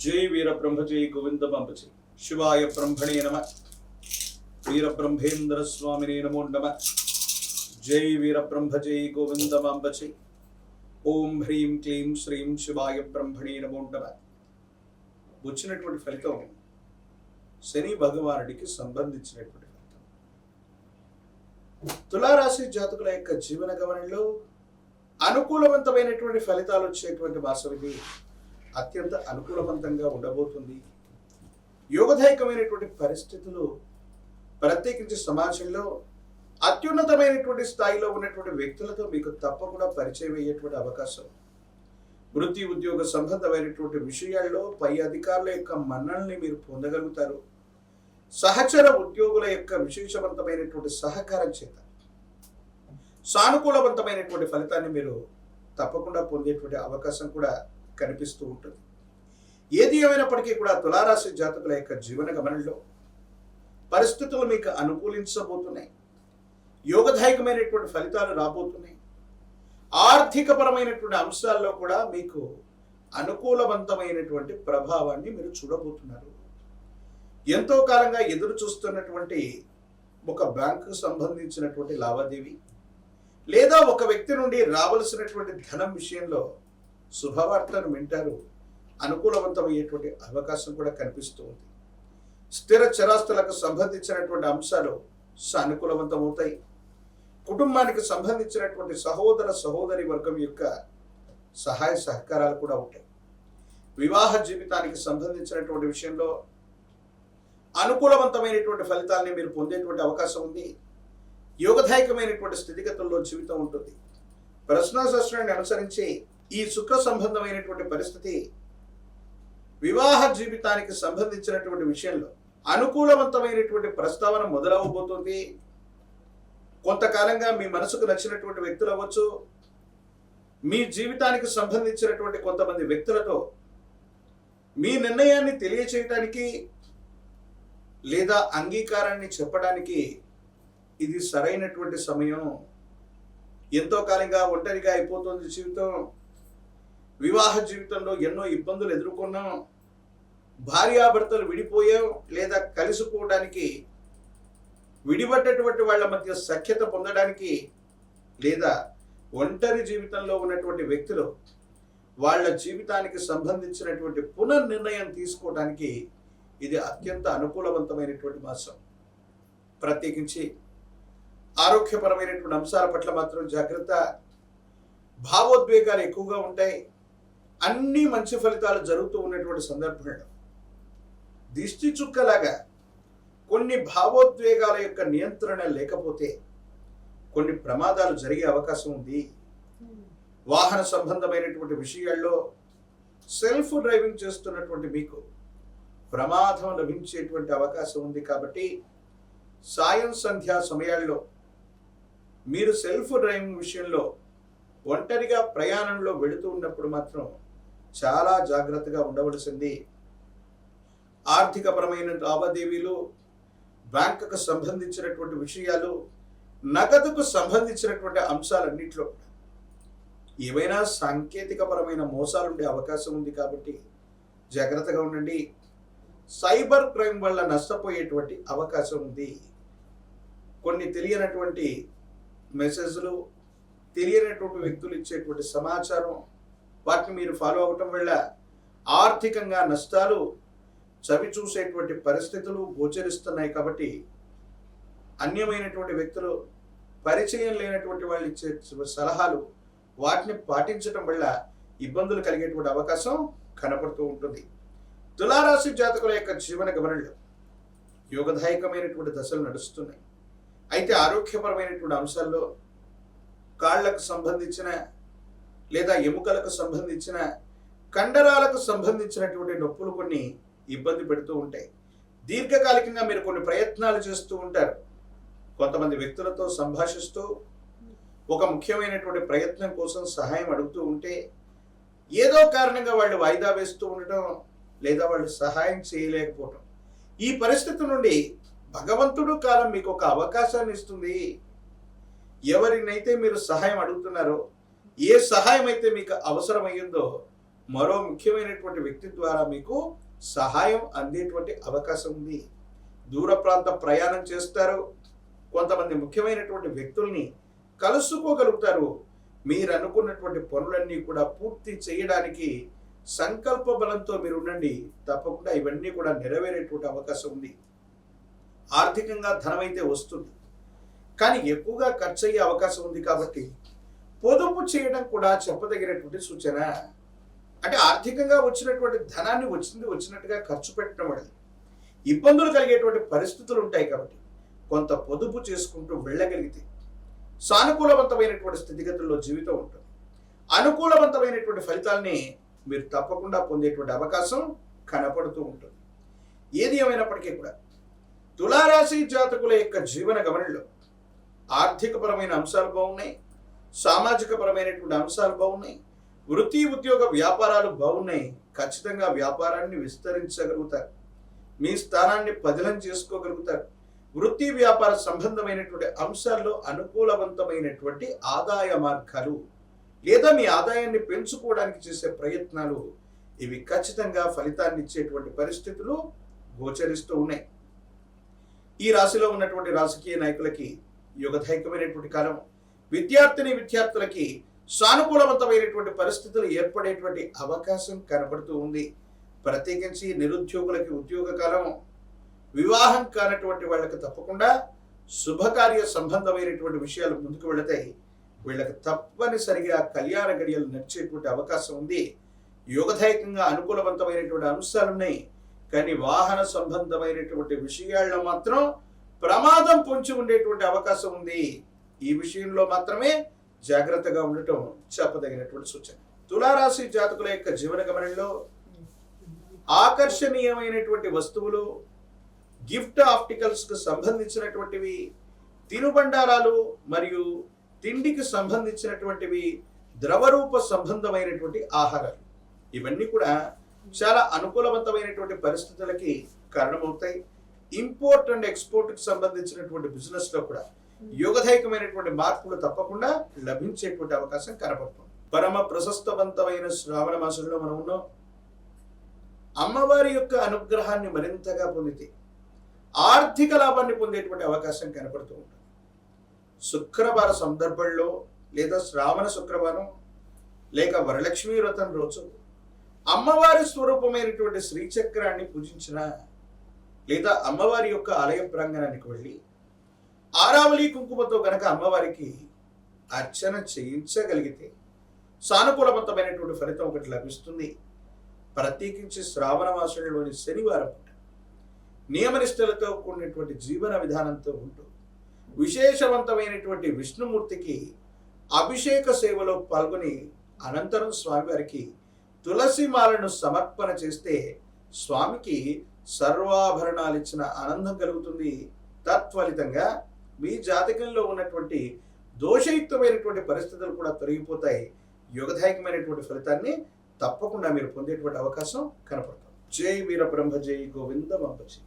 जय वीर ब्रह्म जय गोविंद जय शिवाय ब्रह्मणे नमः। वीर ब्रह्मेंद्र स्वामिने नमो नमः। जय वीर ब्रह्म जय गोविंद जय। ओम ह्रीं क्लीं श्रीं शिवाय ब्रह्मणे नमो नमः। వచ్చినటువంటి ఫలితం శని భగవానుడికి సంబంధించినటువంటి ఫలితం. తులారాశి జాతకుల యొక్క జీవన గమనంలో అనుకూలవంతమైనటువంటి ఫలితాలు వచ్చేటువంటి మాసం ఇది. అత్యంత అనుకూలవంతంగా ఉండబోతుంది. యోగదాయకమైనటువంటి పరిస్థితులు ప్రత్యేకించి సమాజంలో అత్యున్నతమైనటువంటి స్థాయిలో ఉన్నటువంటి వ్యక్తులతో మీకు తప్పకుండా పరిచయం అయ్యేటువంటి అవకాశం. వృత్తి ఉద్యోగ సంబంధమైనటువంటి విషయాల్లో పై అధికారుల యొక్క మన్ననల్ని మీరు పొందగలుగుతారు. సహచర ఉద్యోగుల యొక్క విశేషవంతమైనటువంటి సహకారం చేత సానుకూలవంతమైనటువంటి ఫలితాన్ని మీరు తప్పకుండా పొందేటువంటి అవకాశం కూడా కనిపిస్తూ ఉంటుంది. ఏది ఏమైనప్పటికీ కూడా తులారాశి జాతకుల యొక్క జీవన గమనంలో పరిస్థితులు మీకు అనుకూలించబోతున్నాయి. యోగదాయకమైనటువంటి ఫలితాలు రాబోతున్నాయి. ఆర్థికపరమైనటువంటి అంశాల్లో కూడా మీకు అనుకూలవంతమైనటువంటి ప్రభావాన్ని మీరు చూడబోతున్నారు. ఎంతో కాలంగా ఎదురు చూస్తున్నటువంటి ఒక బ్యాంకుకు సంబంధించినటువంటి లావాదేవీ లేదా ఒక వ్యక్తి నుండి రావలసినటువంటి ధనం విషయంలో శుభవార్తను వింటారు. అనుకూలవంతమయ్యేటువంటి అవకాశం కూడా కనిపిస్తూ ఉంది. స్థిర చరాస్తులకు సంబంధించినటువంటి అంశాలు సానుకూలవంతమవుతాయి. కుటుంబానికి సంబంధించినటువంటి సహోదర సహోదరి వర్గం యొక్క సహాయ సహకారాలు కూడా ఉంటాయి. వివాహ జీవితానికి సంబంధించినటువంటి విషయంలో అనుకూలవంతమైనటువంటి ఫలితాలని మీరు పొందేటువంటి అవకాశం ఉంది. యోగదాయకమైనటువంటి స్థితిగతుల్లో జీవితం ఉంటుంది. ప్రశ్నాశాస్త్రాన్ని అనుసరించి ఈ శుక్ర సంబంధమైనటువంటి పరిస్థితి వివాహ జీవితానికి సంబంధించినటువంటి విషయంలో అనుకూలవంతమైనటువంటి ప్రస్తావన మొదలవబోతుంది. కొంతకాలంగా మీ మనసుకు నచ్చినటువంటి వ్యక్తులు అవ్వచ్చు, మీ జీవితానికి సంబంధించినటువంటి కొంతమంది వ్యక్తులతో మీ నిర్ణయాన్ని తెలియచేయటానికి లేదా అంగీకారాన్ని చెప్పడానికి ఇది సరైనటువంటి సమయం. ఎంతో కాలంగా ఒంటరిగా అయిపోతుంది జీవితం. వివాహ జీవితంలో ఎన్నో ఇబ్బందులు ఎదుర్కొన్నాం. భార్యాభర్తలు విడిపోయాం లేదా కలిసిపోవడానికి, విడిపడ్డటువంటి వాళ్ళ మధ్య సఖ్యత పొందడానికి లేదా ఒంటరి జీవితంలో ఉన్నటువంటి వ్యక్తులు వాళ్ళ జీవితానికి సంబంధించినటువంటి పునర్నిర్ణయం తీసుకోవడానికి ఇది అత్యంత అనుకూలవంతమైనటువంటి మాసం. ప్రత్యేకించి ఆరోగ్యపరమైనటువంటి అంశాల పట్ల మాత్రం జాగ్రత్త. భావోద్వేగాలు ఎక్కువగా ఉంటాయి. అన్ని మంచి ఫలితాలు జరుగుతూ ఉన్నటువంటి సందర్భంలో దిష్టి చుక్కలాగా కొన్ని భావోద్వేగాల యొక్క నియంత్రణ లేకపోతే కొన్ని ప్రమాదాలు జరిగే అవకాశం ఉంది. వాహన సంబంధమైనటువంటి విషయాల్లో సెల్ఫ్ డ్రైవింగ్ చేస్తున్నటువంటి మీకు ప్రమాదం లభించేటువంటి అవకాశం ఉంది. కాబట్టి సాయం సంధ్యా సమయాల్లో మీరు సెల్ఫ్ డ్రైవింగ్ విషయంలో ఒంటరిగా ప్రయాణంలో వెళుతూ ఉన్నప్పుడు మాత్రం చాలా జాగ్రత్తగా ఉండవలసింది. ఆర్థికపరమైన లావాదేవీలు, బ్యాంకుకు సంబంధించినటువంటి విషయాలు, నగదుకు సంబంధించినటువంటి అంశాలన్నింటిలో ఏవైనా సాంకేతికపరమైన మోసాలు ఉండే అవకాశం ఉంది. కాబట్టి జాగ్రత్తగా ఉండండి. సైబర్ క్రైమ్ వల్ల నష్టపోయేటువంటి అవకాశం ఉంది. కొన్ని తెలియనటువంటి మెసేజ్లు, తెలియనటువంటి వ్యక్తులు ఇచ్చేటువంటి సమాచారం, వాటిని మీరు ఫాలో అవ్వటం వల్ల ఆర్థికంగా నష్టాలు చవి చూసేటువంటి పరిస్థితులు గోచరిస్తున్నాయి. కాబట్టి అన్యమైనటువంటి వ్యక్తులు, పరిచయం లేనటువంటి వాళ్ళు ఇచ్చే సలహాలు, వాటిని పాటించడం వల్ల ఇబ్బందులు కలిగేటువంటి అవకాశం కనపడుతూ ఉంటుంది. తులారాశి జాతకుల యొక్క జీవన గమనంలో యోగదాయకమైనటువంటి దశలు నడుస్తున్నాయి. అయితే ఆరోగ్యపరమైనటువంటి అంశాల్లో కాళ్లకు సంబంధించిన లేదా ఎముకలకు సంబంధించిన, కండరాలకు సంబంధించినటువంటి నొప్పులు కొన్ని ఇబ్బంది పెడుతూ ఉంటాయి. దీర్ఘకాలికంగా మీరు కొన్ని ప్రయత్నాలు చేస్తూ ఉంటారు. కొంతమంది వ్యక్తులతో సంభాషిస్తూ ఒక ముఖ్యమైనటువంటి ప్రయత్నం కోసం సహాయం అడుగుతూ ఉంటే ఏదో కారణంగా వాళ్ళు వాయిదా వేస్తూ ఉండటం లేదా వాళ్ళు సహాయం చేయలేకపోవటం, ఈ పరిస్థితి నుండి భగవంతుడు కాలం మీకు ఒక అవకాశాన్ని ఇస్తుంది. ఎవరినైతే మీరు సహాయం అడుగుతున్నారో, ఏ సహాయం అయితే మీకు అవసరమయ్యిందో మరో ముఖ్యమైనటువంటి వ్యక్తి ద్వారా మీకు సహాయం అందేటువంటి అవకాశం ఉంది. దూర ప్రాంత ప్రయాణం చేస్తారు. కొంతమంది ముఖ్యమైనటువంటి వ్యక్తుల్ని కలుసుకోగలుగుతారు. మీరు అనుకున్నటువంటి పనులన్నీ కూడా పూర్తి చేయడానికి సంకల్ప బలంతో మీరు ఉండండి. తప్పకుండా ఇవన్నీ కూడా నెరవేరేటువంటి అవకాశం ఉంది. ఆర్థికంగా ధనమైతే వస్తుంది, కానీ ఎక్కువగా ఖర్చు అయ్యే అవకాశం ఉంది. కాబట్టి పొదుపు చేయడం కూడా చెప్పదగినటువంటి సూచన. అంటే ఆర్థికంగా వచ్చినటువంటి ధనాన్ని వచ్చినట్టుగా ఖర్చు పెట్టడం వల్ల ఇబ్బందులు కలిగేటువంటి పరిస్థితులు ఉంటాయి. కాబట్టి కొంత పొదుపు చేసుకుంటూ వెళ్ళగలిగితే సానుకూలవంతమైనటువంటి స్థితిగతుల్లో జీవితం ఉంటుంది. అనుకూలవంతమైనటువంటి ఫలితాల్ని మీరు తప్పకుండా పొందేటువంటి అవకాశం కనపడుతూ ఉంటుంది. ఏది ఏమైనప్పటికీ కూడా తులారాశి జాతకుల యొక్క జీవన గమనంలో ఆర్థికపరమైన అంశాలు బాగున్నాయి, సామాజిక పరమైనటువంటి అంశాలు బాగున్నాయి, వృత్తి ఉద్యోగ వ్యాపారాలు బాగున్నాయి. ఖచ్చితంగా వ్యాపారాన్ని విస్తరించగలుగుతారు, మీ స్థానాన్ని పదిలం చేసుకోగలుగుతారు. వృత్తి వ్యాపార సంబంధమైనటువంటి అంశాల్లో అనుకూలవంతమైనటువంటి ఆదాయ మార్గాలు లేదా మీ ఆదాయాన్ని పెంచుకోవడానికి చేసే ప్రయత్నాలు ఇవి ఖచ్చితంగా ఫలితాన్ని ఇచ్చేటువంటి పరిస్థితులు గోచరిస్తూ ఉన్నాయి. ఈ రాశిలో ఉన్నటువంటి రాజకీయ నాయకులకి యుగదాయకమైనటువంటి కాలం. విద్యార్థులకి సానుకూలవంతమైనటువంటి పరిస్థితులు ఏర్పడేటువంటి అవకాశం కనబడుతూ ఉంది. ప్రత్యేకించి నిరుద్యోగులకి ఉద్యోగ కాలం. వివాహం కానటువంటి వాళ్ళకి తప్పకుండా శుభకార్య సంబంధమైనటువంటి విషయాలు ముందుకు వెళతాయి. వీళ్ళకి తప్పనిసరిగా కళ్యాణ గడియలు నడిచేటువంటి అవకాశం ఉంది. యోగదాయకంగా అనుకూలవంతమైనటువంటి అంశాలు ఉన్నాయి, కానీ వాహన సంబంధమైనటువంటి విషయాల్లో మాత్రం ప్రమాదం పొంచి ఉండేటువంటి అవకాశం ఉంది. ఈ విషయంలో మాత్రమే జాగ్రత్తగా ఉండటం చెప్పదగినటువంటి సూచన. తులారాశి జాతకుల యొక్క జీవన గమనంలో ఆకర్షణీయమైనటువంటి వస్తువులు, గిఫ్ట్ ఆర్టికల్స్ కు సంబంధించినటువంటివి, తినుబండారాలు మరియు తిండికి సంబంధించినటువంటివి, ద్రవరూప సంబంధమైనటువంటి ఆహారాలు ఇవన్నీ కూడా చాలా అనుకూలవంతమైనటువంటి పరిస్థితులకి కారణమవుతాయి. ఇంపోర్ట్ అండ్ ఎక్స్పోర్ట్ కి సంబంధించినటువంటి బిజినెస్ లో కూడా యోగదాయకమైనటువంటి మార్పులు తప్పకుండా లభించేటువంటి అవకాశం కనబడుతుంది. పరమ ప్రశస్తవంతమైన శ్రావణ మాసంలో మనం ఉన్నాం. అమ్మవారి యొక్క అనుగ్రహాన్ని మరింతగా పొందితే ఆర్థిక లాభాన్ని పొందేటువంటి అవకాశం కనపడుతూ ఉంటుంది. శుక్రవార సందర్భంలో లేదా శ్రావణ శుక్రవారం లేక వరలక్ష్మీ వ్రతం రోజు అమ్మవారి స్వరూపమైనటువంటి శ్రీచక్రాన్ని పూజించిన లేదా అమ్మవారి యొక్క ఆలయ ప్రాంగణానికి వెళ్ళి ఆరావళి కుంకుమతో గనక అమ్మవారికి అర్చన చేయించగలిగితే సానుకూలవంతమైనటువంటి ఫలితం ఒకటి లభిస్తుంది. ప్రత్యేకించి శ్రావణ మాసంలోని శనివారం నియమనిష్టలతో కూడినటువంటి జీవన విధానంతో ఉంటూ విశేషవంతమైనటువంటి విష్ణుమూర్తికి అభిషేక సేవలో పాల్గొని అనంతరం స్వామివారికి తులసి మాలను సమర్పణ చేస్తే స్వామికి సర్వాభరణాలు ఇచ్చిన ఆనందం కలుగుతుంది. తత్ఫలితంగా మీ జాతకంలో ఉన్నటువంటి దోషయుక్తమైనటువంటి పరిస్థితులు కూడా తొలగిపోతాయి. యోగదాయకమైనటువంటి ఫలితాన్ని తప్పకుండా మీరు పొందేటువంటి అవకాశం కనపడుతుంది. జై వీర బ్రహ్మ, జై గోవింద బాబాజీ.